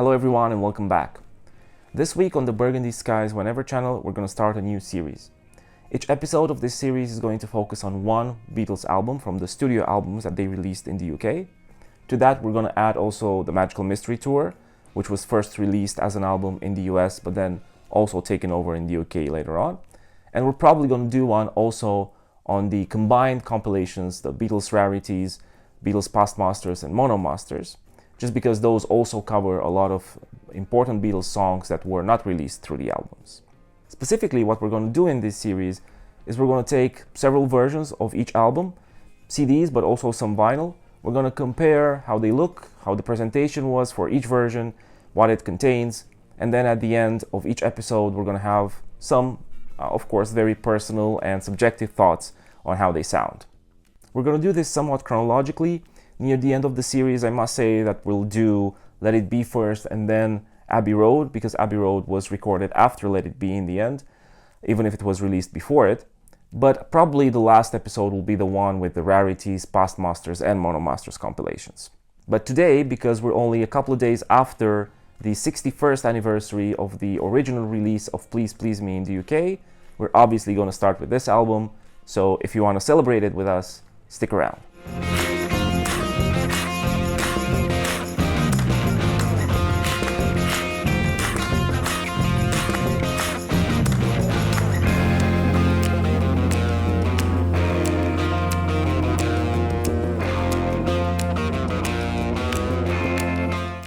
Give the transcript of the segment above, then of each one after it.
Hello everyone and welcome back. This week on the Burgundy Skies Whenever channel, we're going to start a new series. Each episode of this series is going to focus on one Beatles album from the studio albums that they released in the UK. To that, we're going to add also the Magical Mystery Tour, which was first released as an album in the US, but then also taken over in the UK later on. And we're probably going to do one also on the combined compilations, the Beatles Rarities, Beatles Past Masters and Mono Masters, just because those also cover a lot of important Beatles songs that were not released through the albums. Specifically, what we're going to do in this series is we're going to take several versions of each album, CDs, but also some vinyl. We're going to compare how they look, how the presentation was for each version, what it contains, and then at the end of each episode, we're going to have some, of course, very personal and subjective thoughts on how they sound. We're going to do this somewhat chronologically. Near the end of the series, I must say that we'll do Let It Be first and then Abbey Road, because Abbey Road was recorded after Let It Be in the end, even if it was released before it. But probably the last episode will be the one with the Rarities, Past Masters and Mono Masters compilations. But today, because we're only a couple of days after the 61st anniversary of the original release of Please Please Me in the UK, we're obviously going to start with this album. So if you want to celebrate it with us, stick around.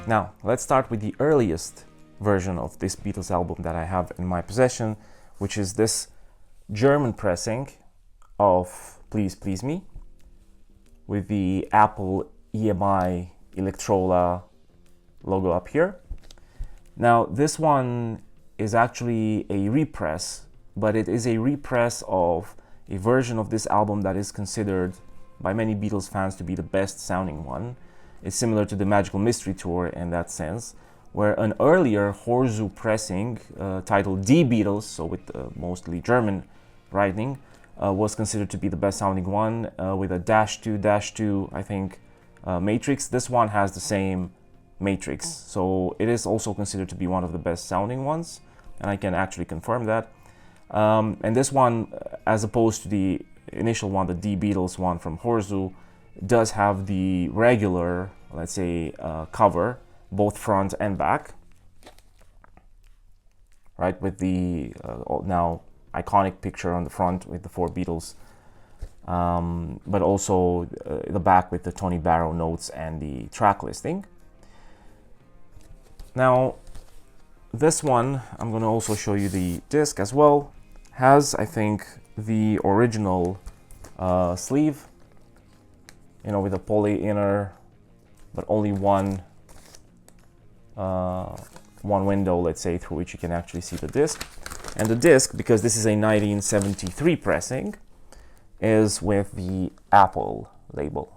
Now, let's start with the earliest version of this Beatles album that I have in my possession, which is this German pressing of Please Please Me with the Apple EMI Electrola logo up here. Now, this one is actually a repress, but it is a repress of a version of this album that is considered by many Beatles fans to be the best sounding one. It's similar to the Magical Mystery Tour in that sense, where an earlier Horzu pressing titled The Beatles, so with mostly German writing, was considered to be the best sounding one with a -2, I think, matrix. This one has the same matrix, so it is also considered to be one of the best sounding ones, and I can actually confirm that. And this one, as opposed to the initial one, the The Beatles one from Horzu, does have the regular, let's say, cover, both front and back, right, with the now iconic picture on the front with the four Beatles, but also the back with the Tony Barrow notes and the track listing. Now, this one, I'm going to also show you the disc as well, has, I think, the original sleeve, you know, with a poly inner, but only one window, let's say, through which you can actually see the disc. And the disc, because this is a 1973 pressing, is with the Apple label.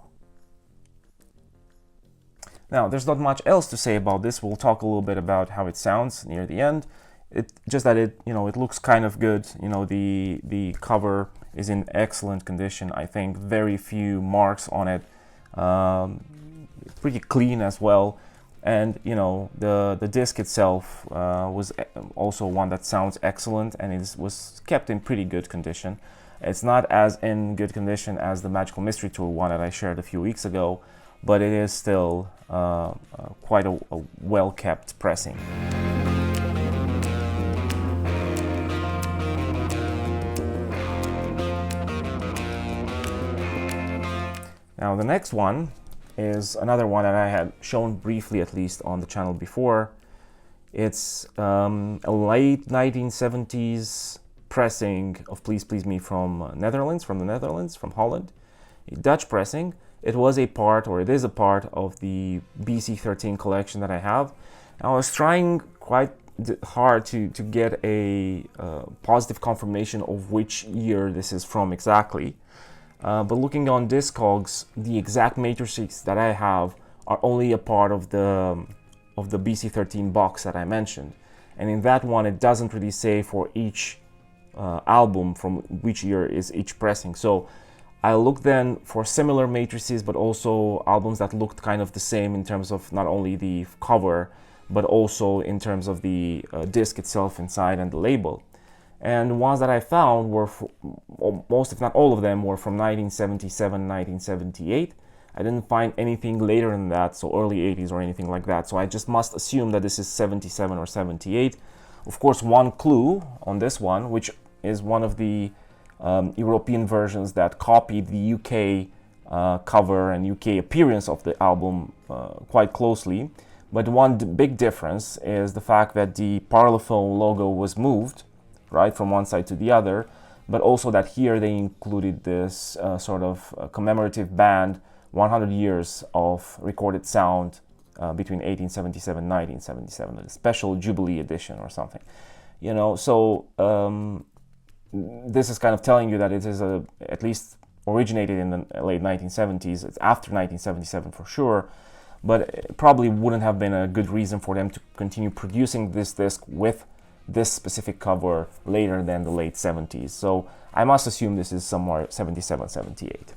Now, there's not much else to say about this. We'll talk a little bit about how it sounds near the end. Just that it, you know, it looks kind of good. You know, the cover is in excellent condition. I think very few marks on it. Pretty clean as well. And you know, the disc itself was also one that sounds excellent, and it was kept in pretty good condition. It's not as in good condition as the Magical Mystery Tour one that I shared a few weeks ago, but it is still quite a well-kept pressing. Now the next one is another one that I had shown briefly, at least on the channel before. It's a late 1970s pressing of Please Please Me from the Netherlands, from Holland. A Dutch pressing. It was a part, or it is a part, of the BC13 collection that I have. I was trying quite hard to get a positive confirmation of which year this is from exactly. But looking on Discogs, the exact matrices that I have are only a part of the BC13 box that I mentioned. And in that one, it doesn't really say for each album from which year is each pressing. So I looked then for similar matrices, but also albums that looked kind of the same in terms of not only the cover, but also in terms of the disc itself inside and the label. And the ones that I found were, most if not all of them, were from 1977, 1978. I didn't find anything later than that, so early 80s or anything like that. So I just must assume that this is 77 or 78. Of course, one clue on this one, which is one of the European versions that copied the UK cover and UK appearance of the album quite closely. But one big difference is the fact that the Parlophone logo was moved, right, from one side to the other, but also that here they included this sort of commemorative band, 100 years of recorded sound between 1877 and 1977, a special Jubilee edition or something. You know, so this is kind of telling you that it is at least originated in the late 1970s. It's after 1977 for sure, but it probably wouldn't have been a good reason for them to continue producing this disc with this specific cover later than the late 70s. So I must assume this is somewhere 77, 78.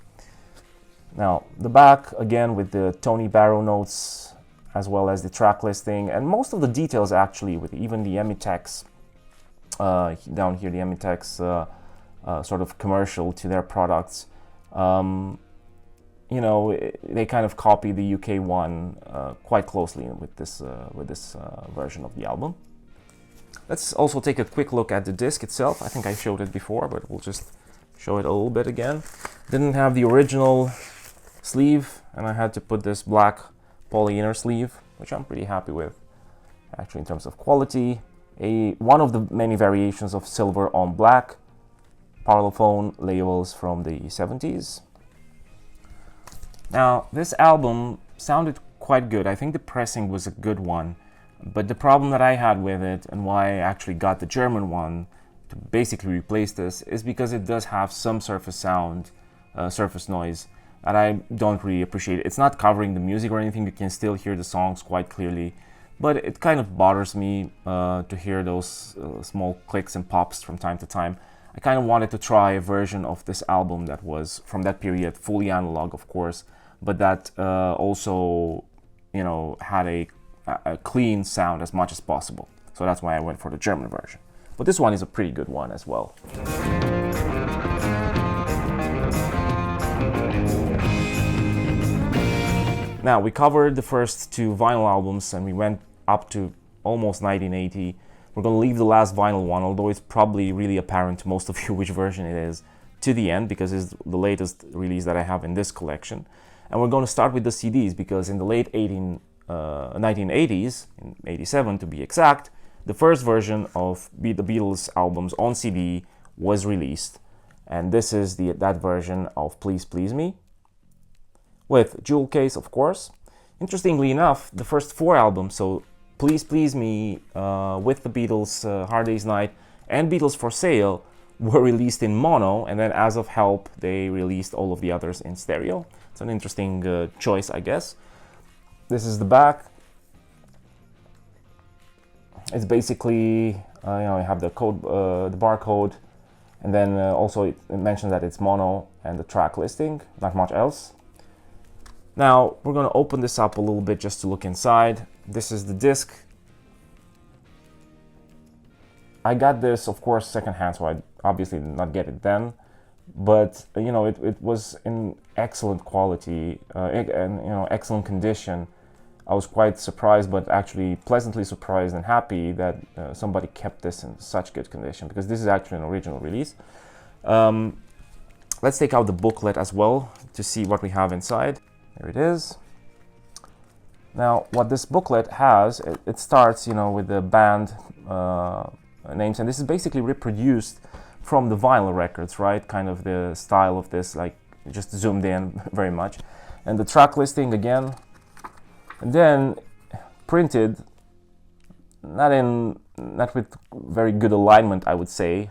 Now, the back, again, with the Tony Barrow notes, as well as the track listing, and most of the details actually, with even the Emitex, down here, the Emitex sort of commercial to their products. You know, they kind of copy the UK one quite closely with this version of the album. Let's also take a quick look at the disc itself. I think I showed it before, but we'll just show it a little bit again. Didn't have the original sleeve, and I had to put this black poly inner sleeve, which I'm pretty happy with, actually, in terms of quality. One of the many variations of silver on black Parlophone labels from the 70s. Now, this album sounded quite good. I think the pressing was a good one, but the problem that I had with it, and why I actually got the German one to basically replace this, is because it does have some surface sound, surface noise, that I don't really appreciate. It's not covering the music or anything. You can still hear the songs quite clearly, but it kind of bothers me to hear those small clicks and pops from time to time. I kind of wanted to try a version of this album that was from that period, fully analog, of course, but that also, you know, had a clean sound as much as possible. So that's why I went for the German version. But this one is a pretty good one as well. Now, we covered the first two vinyl albums and we went up to almost 1980. We're going to leave the last vinyl one, although it's probably really apparent to most of you which version it is, to the end, because it's the latest release that I have in this collection. And we're going to start with the CDs, because in the late 1980s, in 87 to be exact, the first version of the Beatles albums on CD was released. And this is that version of Please Please Me, with jewel case, of course. Interestingly enough, the first four albums, so Please Please Me, with the Beatles, Hard Day's Night, and Beatles for Sale, were released in mono, and then as of Help, they released all of the others in stereo. It's an interesting choice, I guess. This is the back. It's basically, you know, you have the code, the barcode, and then also it mentions that it's mono and the track listing, not much else. Now, we're going to open this up a little bit just to look inside. This is the disc. I got this, of course, secondhand, so I obviously did not get it then. But, you know, it was in excellent quality and, you know, excellent condition. I was quite surprised, but actually pleasantly surprised and happy that somebody kept this in such good condition, because this is actually an original release. Let's take out the booklet as well to see what we have inside. There it is. Now, what this booklet has, it starts, you know, with the band names, and this is basically reproduced from the vinyl records, right? Kind of the style of this, like just zoomed in very much. And the track listing again, and then printed, not with very good alignment, I would say.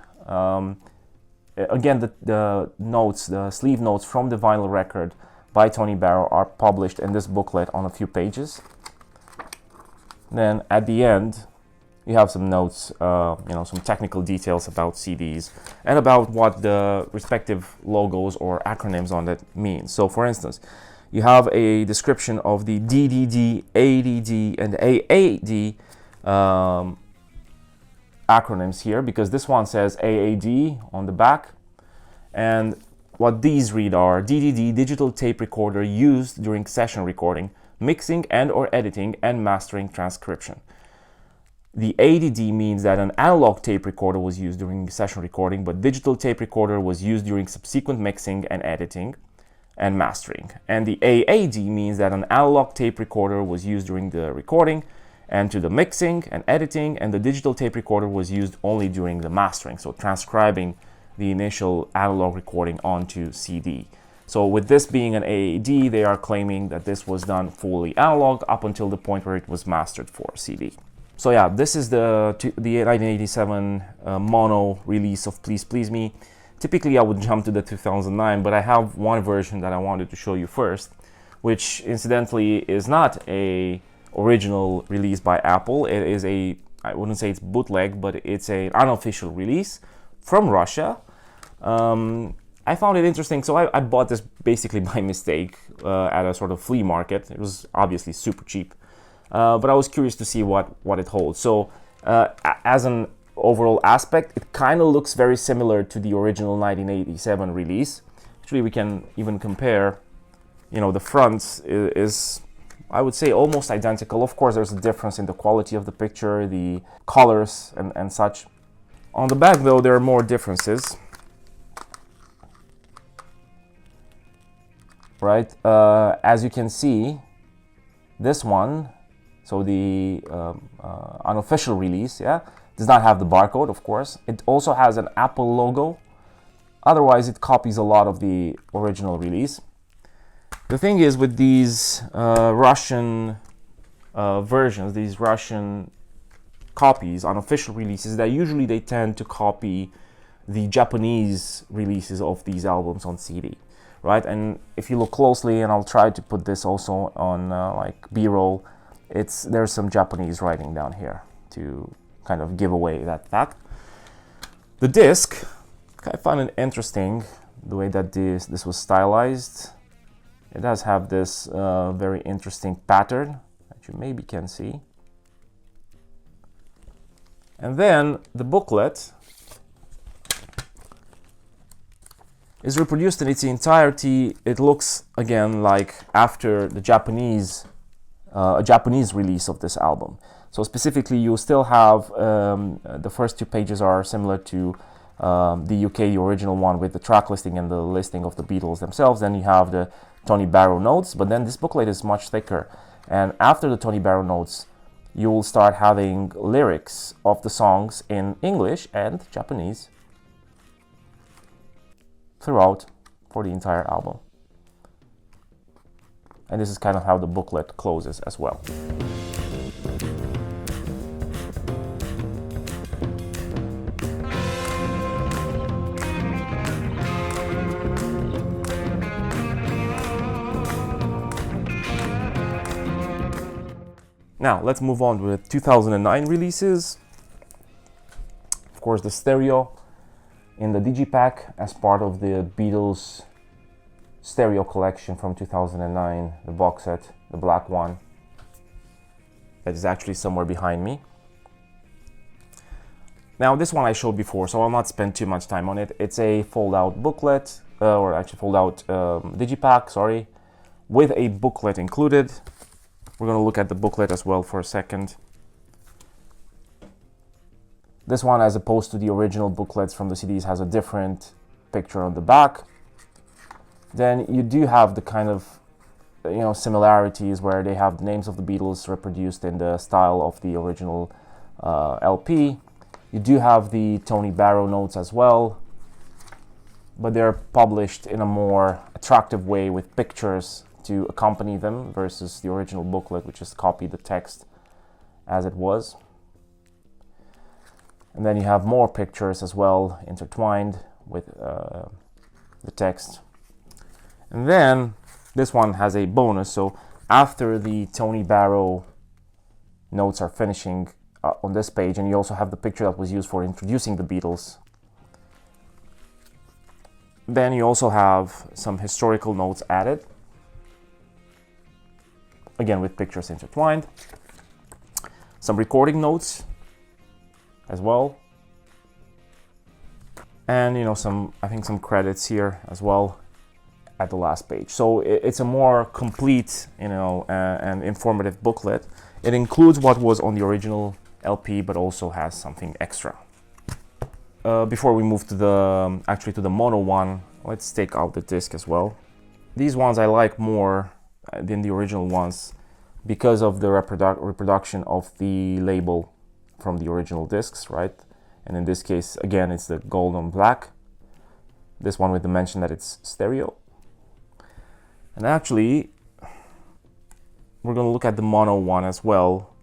Again, the notes, the sleeve notes from the vinyl record by Tony Barrow are published in this booklet on a few pages. Then at the end, you have some notes, you know, some technical details about CDs and about what the respective logos or acronyms on that mean. So, for instance, you have a description of the DDD, ADD, and AAD acronyms here, because this one says AAD on the back, and what these read are: DDD, digital tape recorder used during session recording, mixing and or editing and mastering transcription. The ADD means that an analog tape recorder was used during session recording, but digital tape recorder was used during subsequent mixing and editing and mastering. And the AAD means that an analog tape recorder was used during the recording and to the mixing and editing, and the digital tape recorder was used only during the mastering, so transcribing the initial analog recording onto CD. So with this being an AAD, they are claiming that this was done fully analog up until the point where it was mastered for CD. So yeah, this is the 1987 mono release of Please Please Me. Typically I would jump to the 2009, but I have one version that I wanted to show you first, which incidentally is not a original release by Apple. It is a, I wouldn't say it's bootleg, but it's an unofficial release from Russia. I found it interesting, so I bought this basically by mistake at a sort of flea market. It was obviously super cheap, but I was curious to see what it holds. So as an overall aspect, it kind of looks very similar to the original 1987 release. Actually, we can even compare. You know, the front is I would say almost identical. Of course, there's a difference in the quality of the picture, the colors and such. On the back though, there are more differences. Right, as you can see, this one, so the unofficial release, yeah, does not have the barcode, of course. It also has an Apple logo. Otherwise, it copies a lot of the original release. The thing is with these Russian versions, these Russian copies, unofficial releases, that usually they tend to copy the Japanese releases of these albums on CD. Right, and if you look closely, and I'll try to put this also on like B-roll, there's some Japanese writing down here to kind of give away that fact. The disc, I find it interesting the way that this was stylized. It does have this very interesting pattern that you maybe can see. And then the booklet is reproduced in its entirety. It looks again like after the Japanese, a Japanese release of this album. So specifically, you still have the first two pages are similar to the UK, the original one with the track listing and the listing of the Beatles themselves. Then you have the Tony Barrow notes, but then this booklet is much thicker. And after the Tony Barrow notes, you will start having lyrics of the songs in English and Japanese throughout for the entire album. And this is kind of how the booklet closes as well. Now let's move on with 2009 releases. Of course, the stereo in the digipack as part of the Beatles stereo collection from 2009, the box set, the black one, that is actually somewhere behind me. Now this one I showed before, so I'll not spend too much time on it. It's a fold-out booklet, or actually fold-out digipack, sorry, with a booklet included. We're going to look at the booklet as well for a second. This one, as opposed to the original booklets from the CDs, has a different picture on the back. Then you do have the kind of, similarities where they have the names of the Beatles reproduced in the style of the original LP. You do have the Tony Barrow notes as well, but they're published in a more attractive way with pictures to accompany them versus the original booklet, which just copied the text as it was. And then you have more pictures as well intertwined with the text. And then this one has a bonus. So after the Tony Barrow notes are finishing on this page, and you also have the picture that was used for introducing the Beatles, then you also have some historical notes added. again with pictures intertwined. Some recording notes as well. And I think some credits here as well at the last page. So it's a more complete, and informative booklet. It includes what was on the original LP, but also has something extra. Before we move to the mono one, let's take out the disc as well. These ones I like more than the original ones because of the reproduction of the label from the original discs, right? And in this case, again, it's the gold on black. This one with the mention that it's stereo. And actually, we're going to look at the mono one as well.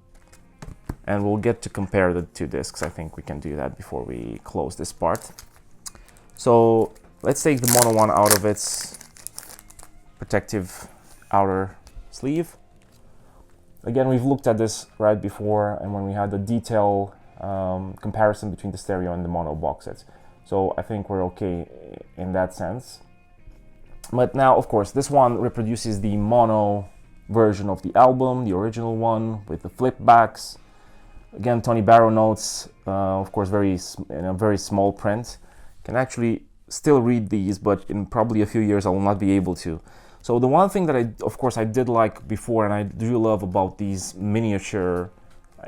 And we'll get to compare the two discs. I think we can do that before we close this part. So let's take the mono one out of its protective outer sleeve. Again, we've looked at this right before, and when we had the detail comparison between the stereo and the mono box sets. So I think we're okay in that sense. But now, of course, this one reproduces the mono version of the album, the original one with the flip backs. Again, Tony Barrow notes, of course, in a very small print. Can actually still read these, but in probably a few years I will not be able to. So the one thing that I did like before, and I do love about these miniature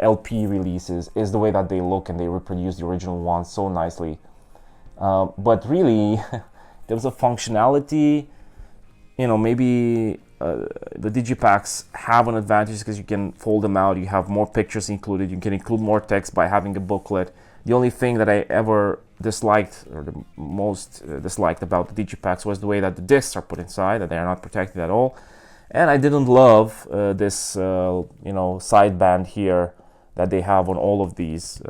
LP releases, is the way that they look and they reproduce the original ones so nicely. But really, there's a functionality, maybe the digipacks have an advantage because you can fold them out, you have more pictures included, you can include more text by having a booklet. The only thing that I ever disliked, or the most disliked about the digipacks, was the way that the discs are put inside, that they are not protected at all. And I didn't love this sideband here that they have on all of these.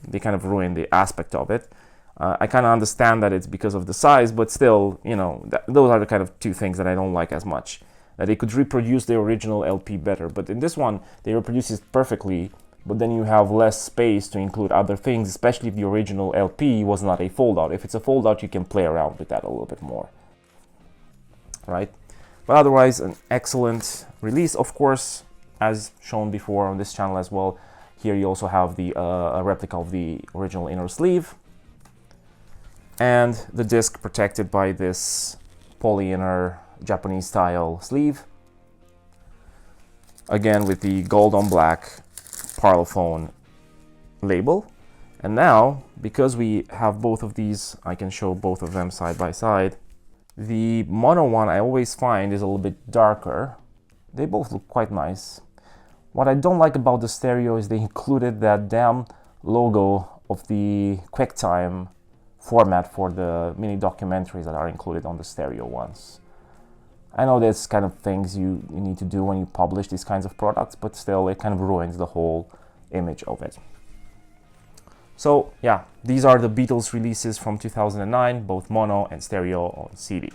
They kind of ruin the aspect of it. I kind of understand that it's because of the size, but still, those are the kind of two things that I don't like as much. That they could reproduce the original LP better, but in this one, they reproduce it perfectly, but then you have less space to include other things, especially if the original LP was not a fold-out. If it's a fold-out, you can play around with that a little bit more, right? But otherwise, an excellent release, of course, as shown before on this channel as well. Here you also have the a replica of the original inner sleeve, and the disc protected by this poly inner Japanese style sleeve, again with the gold on black Parlophone label. And now, because we have both of these, I can show both of them side by side. The mono one I always find is a little bit darker. They both look quite nice. What I don't like about the stereo is they included that damn logo of the QuickTime format for the mini documentaries that are included on the stereo ones. I know there's kind of things you need to do when you publish these kinds of products, but still it kind of ruins the whole image of it. So yeah, these are the Beatles releases from 2009, both mono and stereo on CD.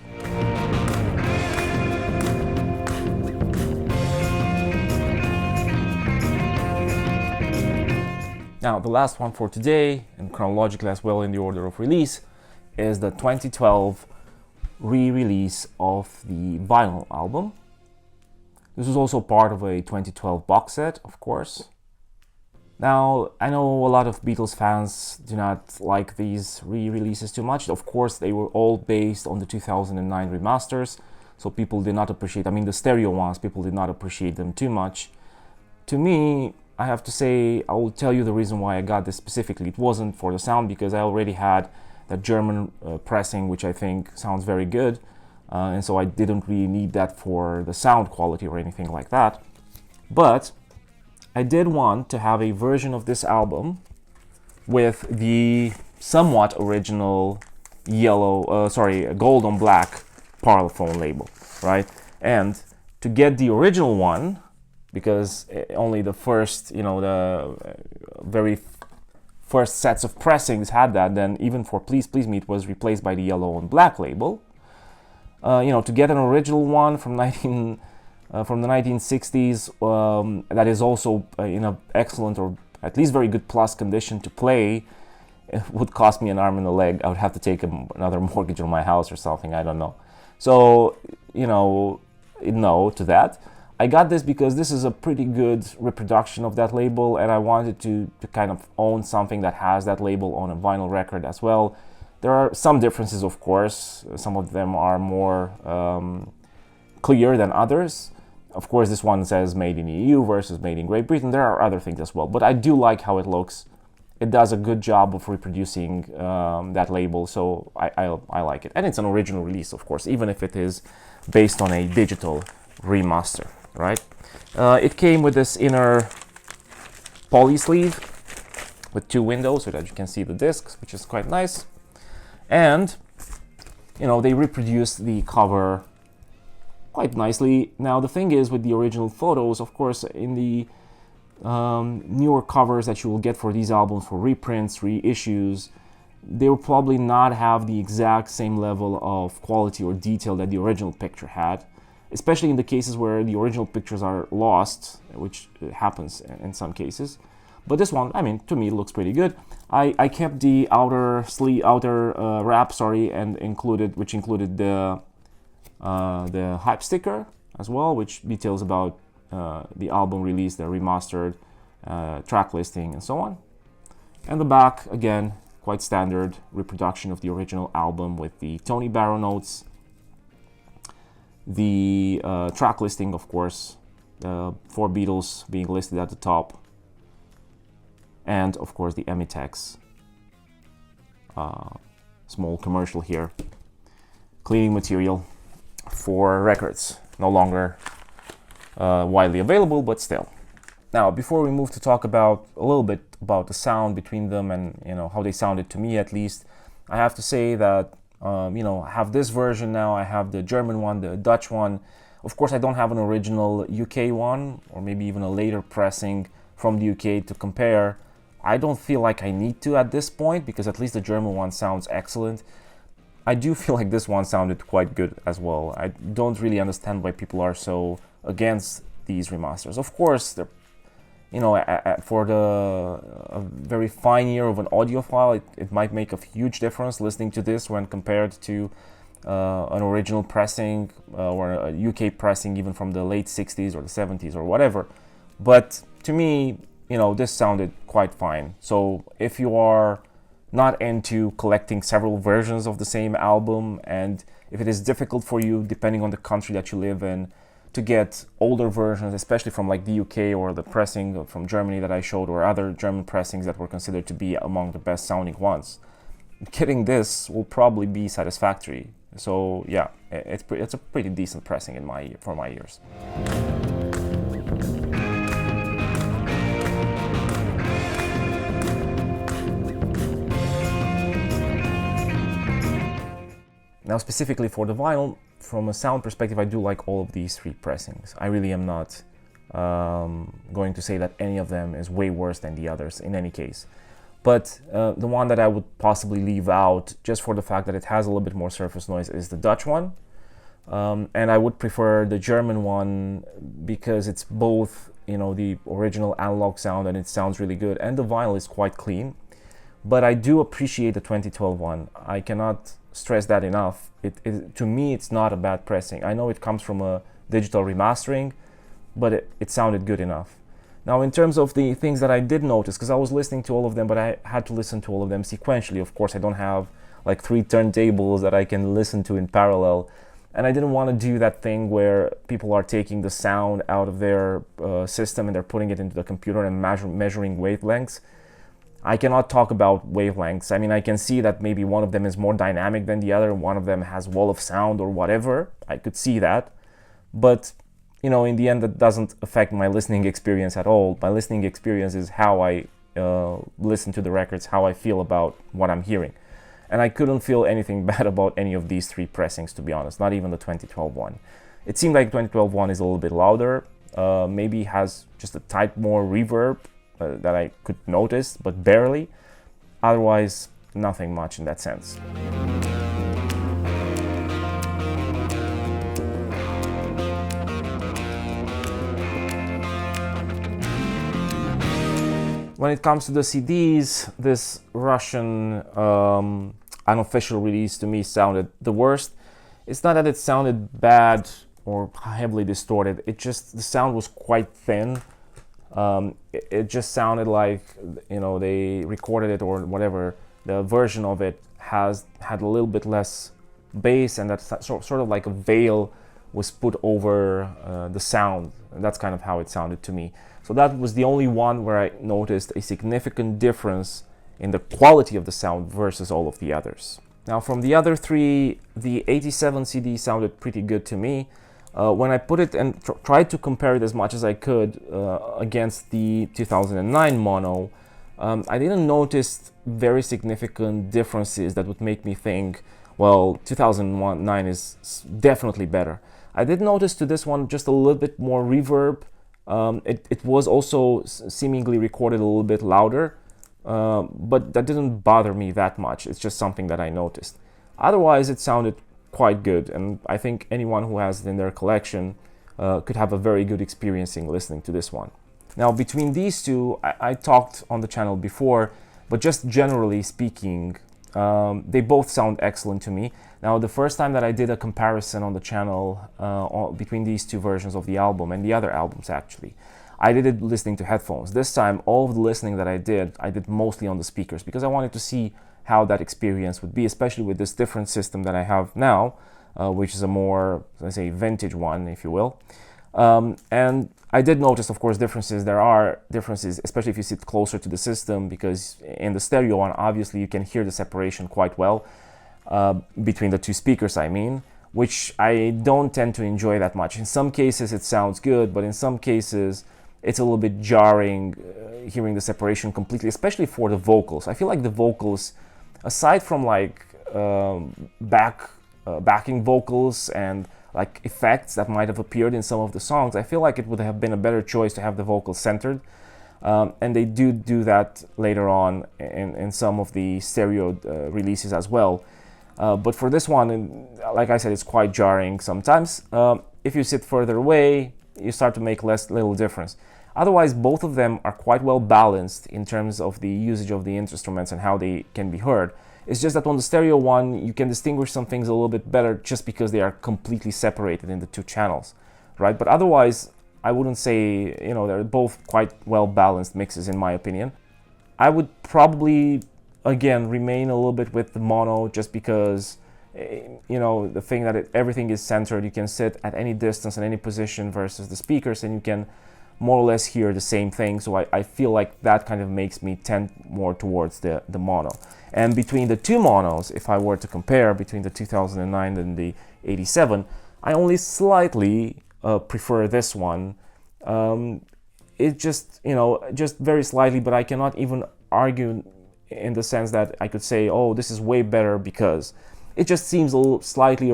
Now the last one for today, and chronologically as well in the order of release, is the 2012 re-release of the vinyl album. This was also part of a 2012 box set, of course. Now, I know a lot of Beatles fans do not like these re-releases too much. Of course, they were all based on the 2009 remasters, so people did not appreciate, the stereo ones, people did not appreciate them too much. To me, I have to say, I will tell you the reason why I got this specifically. It wasn't for the sound, because I already had the German pressing, which I think sounds very good, and so I didn't really need that for the sound quality or anything like that. But I did want to have a version of this album with the somewhat original gold on black Parlophone label, right? And to get the original one, because only the first, the very first sets of pressings had that, then even for Please Please Me it was replaced by the yellow and black label. To get an original one from the 1960s that is also in an excellent, or at least very good plus condition to play, it would cost me an arm and a leg. I would have to take another mortgage on my house or something, I don't know. So, no to that. I got this because this is a pretty good reproduction of that label, and I wanted to kind of own something that has that label on a vinyl record as well. There are some differences, of course. Some of them are more clear than others. Of course, this one says made in EU versus made in Great Britain. There are other things as well, but I do like how it looks. It does a good job of reproducing that label, so I like it. And it's an original release, of course, even if it is based on a digital remaster, right? It came with this inner poly sleeve with 2 windows so that you can see the discs, which is quite nice. And, they reproduced the cover quite nicely. Now, the thing is with the original photos, of course, in the newer covers that you will get for these albums, for reprints, reissues, they will probably not have the exact same level of quality or detail that the original picture had, especially in the cases where the original pictures are lost, which happens in some cases. But this one, to me, it looks pretty good. I kept the outer wrap, and which included the hype sticker as well, which details about the album release, the remastered track listing, and so on. And the back, again, quite standard reproduction of the original album with the Tony Barrow notes, the track listing, of course, for Beatles being listed at the top, and of course the Emitex small commercial here, cleaning material for records, no longer widely available, but still. Now, before we move to talk about a little bit about the sound between them and how they sounded to me, at least, I have to say that I have this version now. I have the German one, the Dutch one. Of course, I don't have an original UK one, or maybe even a later pressing from the UK to compare. I don't feel like I need to at this point, because at least the German one sounds excellent. I do feel like this one sounded quite good as well. I don't really understand why people are so against these remasters. Of course, they're, for a very fine ear of an audiophile, it might make a huge difference listening to this when compared to an original pressing or a UK pressing even from the late 60s or the 70s or whatever. But to me, this sounded quite fine. So if you are not into collecting several versions of the same album, and if it is difficult for you, depending on the country that you live in, to get older versions, especially from like the UK or the pressing from Germany that I showed, or other German pressings that were considered to be among the best sounding ones, getting this will probably be satisfactory. So yeah, it's a pretty decent pressing for my ears. Now, specifically for the vinyl, from a sound perspective, I do like all of these 3 pressings. I really am not going to say that any of them is way worse than the others in any case. But the one that I would possibly leave out, just for the fact that it has a little bit more surface noise, is the Dutch one. And I would prefer the German one because it's both, the original analog sound, and it sounds really good, and the vinyl is quite clean. But I do appreciate the 2012 one. I cannot stress that enough. To me, it's not a bad pressing. I know it comes from a digital remastering, but it sounded good enough. Now, in terms of the things that I did notice, because I was listening to all of them, but I had to listen to all of them sequentially. Of course, I don't have like 3 turntables that I can listen to in parallel. And I didn't want to do that thing where people are taking the sound out of their system and they're putting it into the computer and measuring wavelengths. I cannot talk about wavelengths. I can see that maybe one of them is more dynamic than the other, one of them has wall of sound or whatever. I could see that. But, in the end, that doesn't affect my listening experience at all. My listening experience is how I listen to the records, how I feel about what I'm hearing. And I couldn't feel anything bad about any of these 3 pressings, to be honest, not even the 2012 one. It seemed like the 2012 one is a little bit louder, maybe has just a tight more reverb, that I could notice, but barely. Otherwise, nothing much in that sense. When it comes to the CDs, this Russian unofficial release to me sounded the worst. It's not that it sounded bad or heavily distorted. The sound was quite thin. It just sounded like, they recorded it, or whatever, the version of it had a little bit less bass, and that sort of like a veil was put over the sound. And that's kind of how it sounded to me. So that was the only one where I noticed a significant difference in the quality of the sound versus all of the others. Now, from the other three, the 87 CD sounded pretty good to me. When I put it and tried to compare it as much as I could against the 2009 mono, I didn't notice very significant differences that would make me think, well, 2009 is definitely better. I did notice to this one just a little bit more reverb. It was also seemingly recorded a little bit louder, but that didn't bother me that much. It's just something that I noticed. Otherwise, it sounded quite good, and I think anyone who has it in their collection could have a very good experience in listening to this one. Now, between these two, I talked on the channel before, but just generally speaking, they both sound excellent to me. Now, the first time that I did a comparison on the channel between these two versions of the album and the other albums, actually, I did it listening to headphones. This time, all of the listening that I did mostly on the speakers, because I wanted to see how that experience would be, especially with this different system that I have now, which is a more, let's say, vintage one, if you will. And I did notice, of course, differences. There are differences, especially if you sit closer to the system, because in the stereo one, obviously, you can hear the separation quite well between the two speakers, I mean, which I don't tend to enjoy that much. In some cases, it sounds good, but in some cases, it's a little bit jarring hearing the separation completely, especially for the vocals. I feel like the vocals, aside from like backing vocals and like effects that might have appeared in some of the songs, I feel like it would have been a better choice to have the vocals centered. And they do that later on in some of the stereo releases as well. But for this one, like I said, it's quite jarring sometimes. If you sit further away, you start to make little difference. Otherwise, both of them are quite well balanced in terms of the usage of the instruments and how they can be heard. It's just that on the stereo one, you can distinguish some things a little bit better just because they are completely separated in the two channels, right? But otherwise, I wouldn't say, they're both quite well balanced mixes in my opinion. I would probably, again, remain a little bit with the mono just because, the thing that everything is centered, you can sit at any distance and any position versus the speakers, and you can more or less hear the same thing. So I feel like that kind of makes me tend more towards the mono. And between the two monos, if I were to compare between the 2009 and the 87, I only slightly prefer this one. It just, just very slightly, but I cannot even argue in the sense that I could say, oh, this is way better, because it just seems a little slightly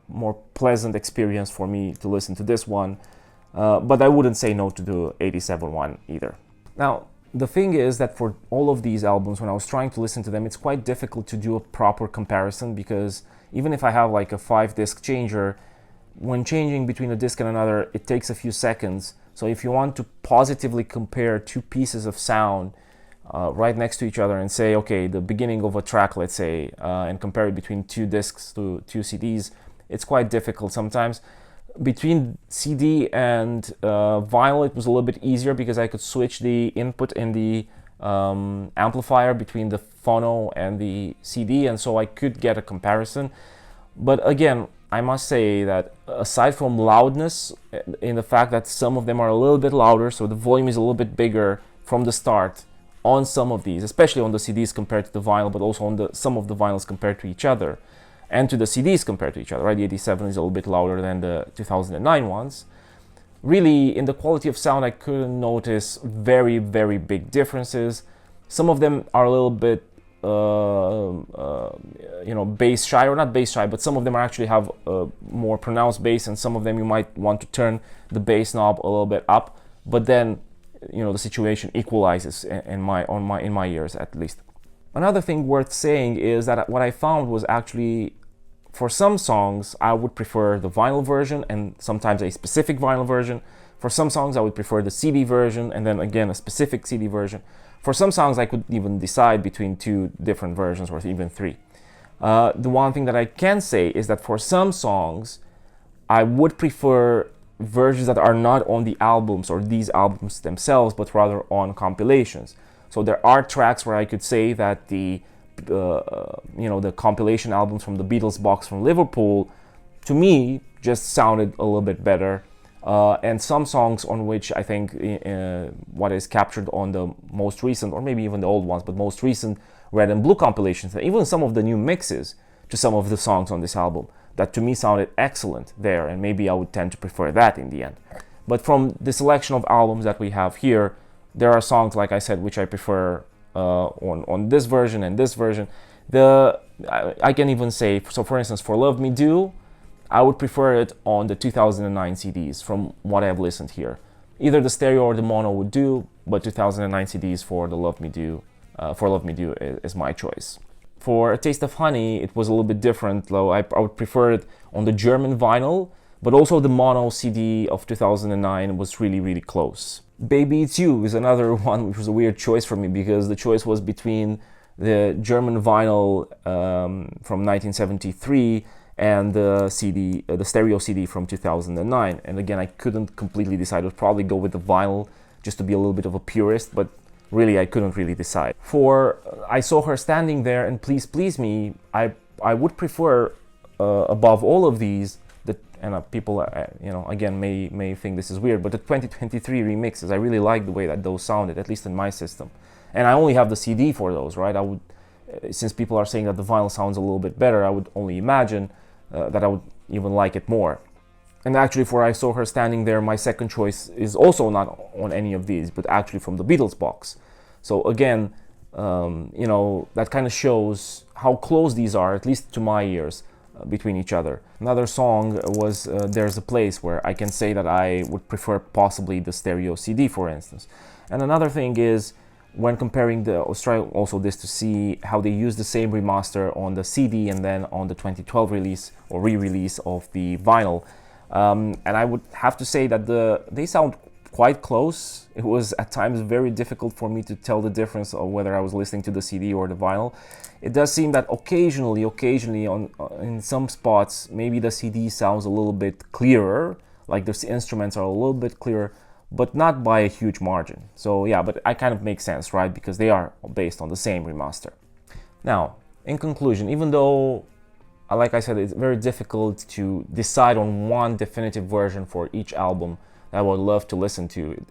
more pleasant experience for me to listen to this one. But I wouldn't say no to the 87 one either. Now, the thing is that for all of these albums, when I was trying to listen to them, it's quite difficult to do a proper comparison, because even if I have like a 5-disc changer, when changing between a disc and another, it takes a few seconds. So if you want to positively compare two pieces of sound right next to each other and say, okay, the beginning of a track, let's say, and compare it between two discs to two CDs, it's quite difficult sometimes. Between CD and vinyl, it was a little bit easier because I could switch the input in the amplifier between the phono and the CD, and so I could get a comparison. But again, I must say that aside from loudness, in the fact that some of them are a little bit louder, so the volume is a little bit bigger from the start on some of these, especially on the CDs compared to the vinyl, but also on some of the vinyls compared to each other, and to the CDs compared to each other, right? The 87 is a little bit louder than the 2009 ones. Really, in the quality of sound, I couldn't notice very, very big differences. Some of them are a little bit, bass shy, or not bass shy, but some of them actually have more pronounced bass, and some of them you might want to turn the bass knob a little bit up. But then, the situation equalizes in my ears, at least. Another thing worth saying is that what I found was actually, for some songs, I would prefer the vinyl version, and sometimes a specific vinyl version. For some songs, I would prefer the CD version, and then again, a specific CD version. For some songs, I could even decide between two different versions, or even three. The one thing that I can say is that for some songs, I would prefer versions that are not on the albums or these albums themselves, but rather on compilations. So there are tracks where I could say that the the compilation albums from the Beatles box from Liverpool, to me, just sounded a little bit better. And some songs on which I think what is captured on the most recent, or maybe even the old ones, but most recent Red and Blue compilations, and even some of the new mixes to some of the songs on this album, that to me sounded excellent there, and maybe I would tend to prefer that in the end. But from the selection of albums that we have here, there are songs, like I said, which I prefer on this version and this version. I can even say, so for instance, for Love Me Do, I would prefer it on the 2009 CDs from what I've listened here. Either the stereo or the mono would do, but 2009 CDs for the Love Me Do, is my choice. For A Taste of Honey, it was a little bit different, though. I would prefer it on the German vinyl, but also the mono CD of 2009 was really, really close. Baby It's You is another one which was a weird choice for me, because the choice was between the German vinyl from 1973 and the CD, the stereo CD from 2009. And again, I couldn't completely decide. I would probably go with the vinyl just to be a little bit of a purist, but really I couldn't really decide. For I Saw Her Standing There and Please Please Me, I would prefer above all of these, people again may think this is weird, but the 2023 remixes. I really like the way that those sounded, at least in my system. And I only have the CD for those, right? I would, since people are saying that the vinyl sounds a little bit better, I would only imagine that I would even like it more. And actually, for I Saw Her Standing There, my second choice is also not on any of these, but actually from the Beatles box. So again, that kind of shows how close these are, at least to my ears, between each other. Another song was There's a Place, where I can say that I would prefer possibly the stereo CD, for instance. And another thing is, when comparing let's try also this to see how they use the same remaster on the CD and then on the 2012 release or re-release of the vinyl. And I would have to say that they sound quite close. It was at times very difficult for me to tell the difference of whether I was listening to the CD or the vinyl. It does seem that occasionally in some spots, maybe the CD sounds a little bit clearer, like the instruments are a little bit clearer, but not by a huge margin. So yeah, but it kind of makes sense, right? Because they are based on the same remaster. Now, in conclusion, even though, like I said, it's very difficult to decide on one definitive version for each album that I would love to listen to.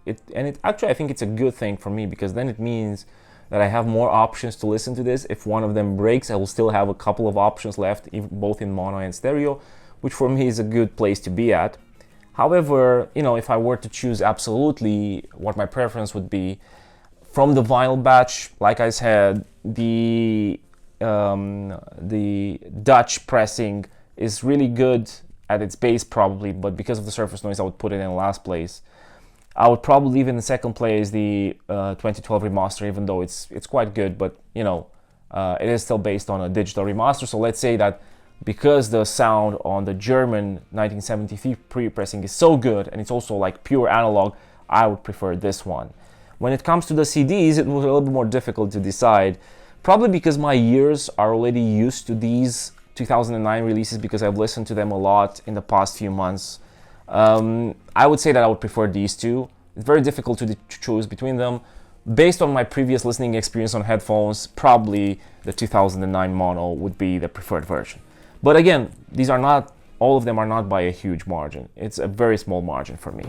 Actually, I think it's a good thing for me, because then it means that I have more options to listen to this. If one of them breaks, I will still have a couple of options left, both in mono and stereo, which for me is a good place to be at. However, if I were to choose absolutely what my preference would be, from the vinyl batch, like I said, the Dutch pressing is really good at its base probably, but because of the surface noise, I would put it in last place. I would probably leave in second place the 2012 remaster, even though it's quite good, but it is still based on a digital remaster. So let's say that because the sound on the German 1973 pre-pressing is so good, and it's also like pure analog, I would prefer this one. When it comes to the CDs, it was a little bit more difficult to decide, probably because my ears are already used to these 2009 releases, because I've listened to them a lot in the past few months. I would say that I would prefer these two. It's very difficult to choose between them. Based on my previous listening experience on headphones, probably the 2009 mono would be the preferred version. But again, all of them are not by a huge margin. It's a very small margin for me.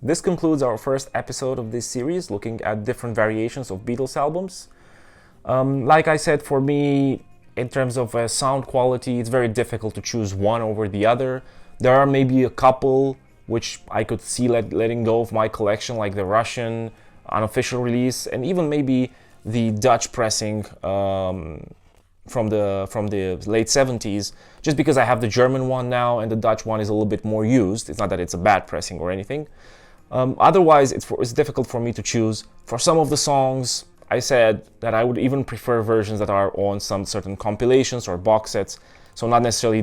This concludes our first episode of this series, looking at different variations of Beatles albums. Like I said, for me, in terms of sound quality, it's very difficult to choose one over the other. There are maybe a couple which I could see letting go of my collection, like the Russian unofficial release, and even maybe the Dutch pressing from the late 70s, just because I have the German one now and the Dutch one is a little bit more used. It's not that it's a bad pressing or anything. Otherwise, it's difficult for me to choose. For some of the songs, I said that I would even prefer versions that are on some certain compilations or box sets. so not necessarily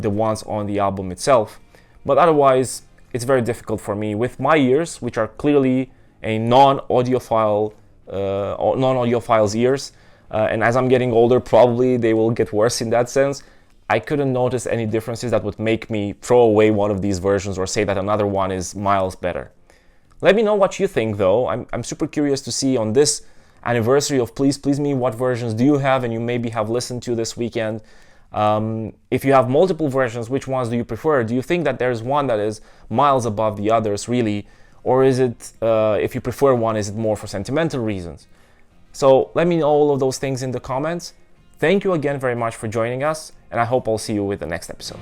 the ones on the album itself. But otherwise, it's very difficult for me with my ears, which are clearly a non-audiophile's ears, and as I'm getting older, probably they will get worse in that sense. I couldn't notice any differences that would make me throw away one of these versions or say that another one is miles better. Let me know what you think, though. I'm super curious to see on this anniversary of Please Please Me, what versions do you have and you maybe have listened to this weekend? If you have multiple versions, which ones do you prefer? Do you think that there's one that is miles above the others, really? Or is it, if you prefer one, is it more for sentimental reasons? So let me know all of those things in the comments. Thank you again very much for joining us, and I hope I'll see you with the next episode.